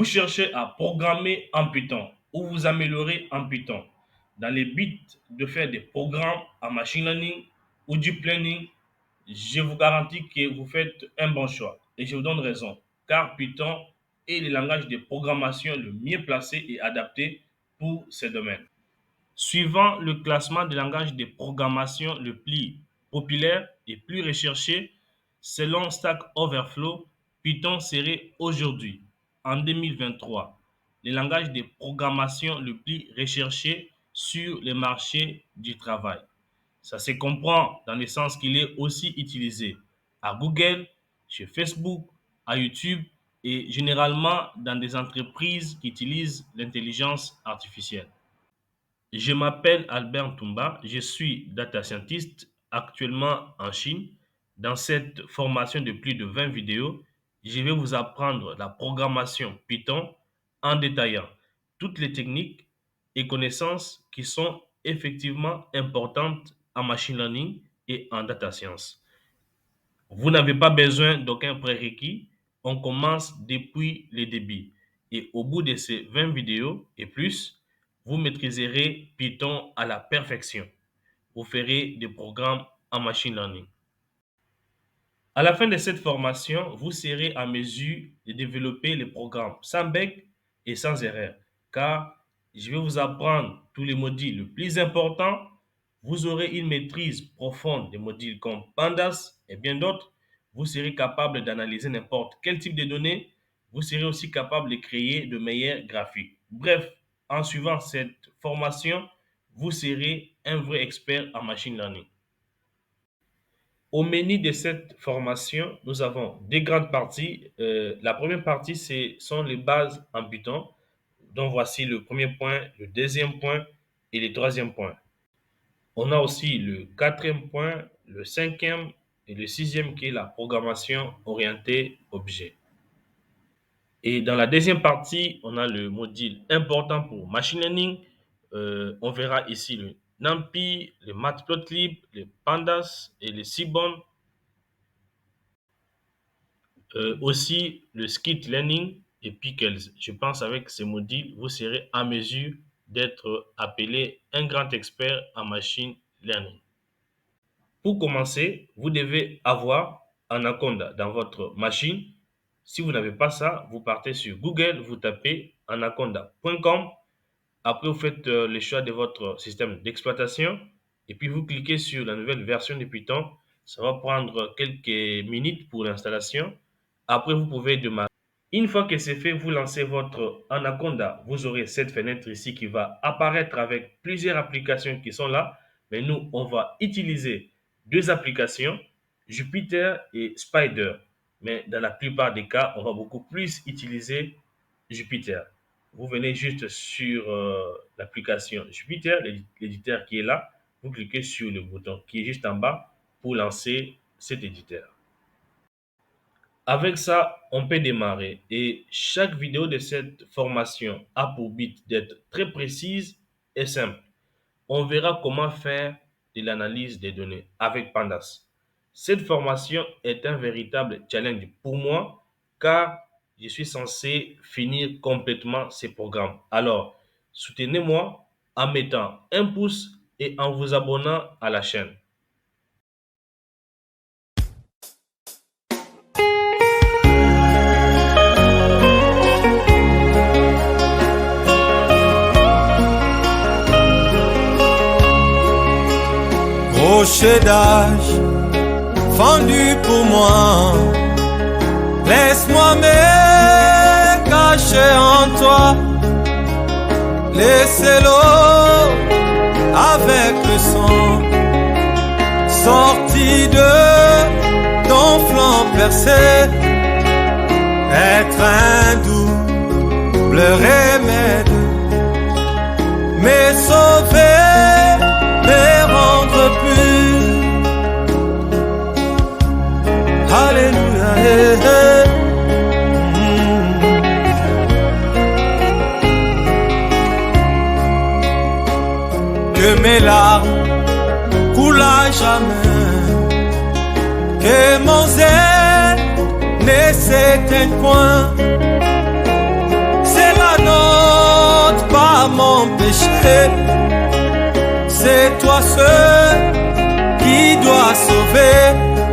Vous cherchez à programmer en Python ou vous améliorer en Python dans le but de faire des programmes en machine learning ou deep learning, je vous garantis que vous faites un bon choix. Et je vous donne raison, car Python est le langage de programmation le mieux placé et adapté pour ces domaines. Suivant le classement des langages de programmation le plus populaire et plus recherché, selon Stack Overflow, Python serait aujourd'hui, en 2023, le langage de programmation le plus recherché sur le marché du travail. Ça se comprend dans le sens qu'il est aussi utilisé à Google, chez Facebook, à YouTube et généralement dans des entreprises qui utilisent l'intelligence artificielle. Je m'appelle Albert Toumba, je suis data scientist actuellement en Chine. Dans cette formation de plus de 20 vidéos, je vais vous apprendre la programmation Python en détaillant toutes les techniques et connaissances qui sont effectivement importantes en machine learning et en data science. Vous n'avez pas besoin d'aucun prérequis, on commence depuis le début. Et au bout de ces 20 vidéos et plus, vous maîtriserez Python à la perfection. Vous ferez des programmes en machine learning. À la fin de cette formation, vous serez en mesure de développer les programmes sans bug et sans erreur, car je vais vous apprendre tous les modules les plus importants. Vous aurez une maîtrise profonde des modules comme Pandas et bien d'autres. Vous serez capable d'analyser n'importe quel type de données. Vous serez aussi capable de créer de meilleurs graphiques. Bref, en suivant cette formation, vous serez un vrai expert en machine learning. Au menu de cette formation, nous avons deux grandes parties. La première partie, sont les bases en Python. Donc voici le premier point, le deuxième point et le troisième point. On a aussi le quatrième point, le cinquième et le sixième qui est la programmation orientée objet. Et dans la deuxième partie, on a le module important pour machine learning. On verra ici le NumPy, le Matplotlib, le Pandas et le Seaborn. Aussi le Skitlearning et Pickles. Je pense avec ces modules, vous serez en mesure d'être appelé un grand expert en machine learning. Pour commencer, vous devez avoir Anaconda dans votre machine. Si vous n'avez pas ça, vous partez sur Google, vous tapez anaconda.com. Après, vous faites le choix de votre système d'exploitation et puis vous cliquez sur la nouvelle version de Python. Ça va prendre quelques minutes pour l'installation. Après, vous pouvez démarrer. Une fois que c'est fait, vous lancez votre Anaconda. Vous aurez cette fenêtre ici qui va apparaître avec plusieurs applications qui sont là. Mais nous, on va utiliser deux applications, Jupyter et Spider. Mais dans la plupart des cas, on va beaucoup plus utiliser Jupyter. Vous venez juste sur l'application Jupyter, l'éditeur qui est là. Vous cliquez sur le bouton qui est juste en bas pour lancer cet éditeur. Avec ça, on peut démarrer et chaque vidéo de cette formation a pour but d'être très précise et simple. On verra comment faire de l'analyse des données avec Pandas. Cette formation est un véritable challenge pour moi car je suis censé finir complètement ces programmes. Alors, soutenez-moi en mettant un pouce et en vous abonnant à la chaîne. Rocher d'âge, fendu pour moi, laisse-moi me cacher en toi, laissez l'eau avec le son, sorti de ton flanc percé, être un double remède, mais sauver, mais rendre plus. Alléluia, hey, hey. Que mes larmes coulent à jamais, que mon zèle ne s'éteigne point, mon péché. C'est toi seul qui dois sauver.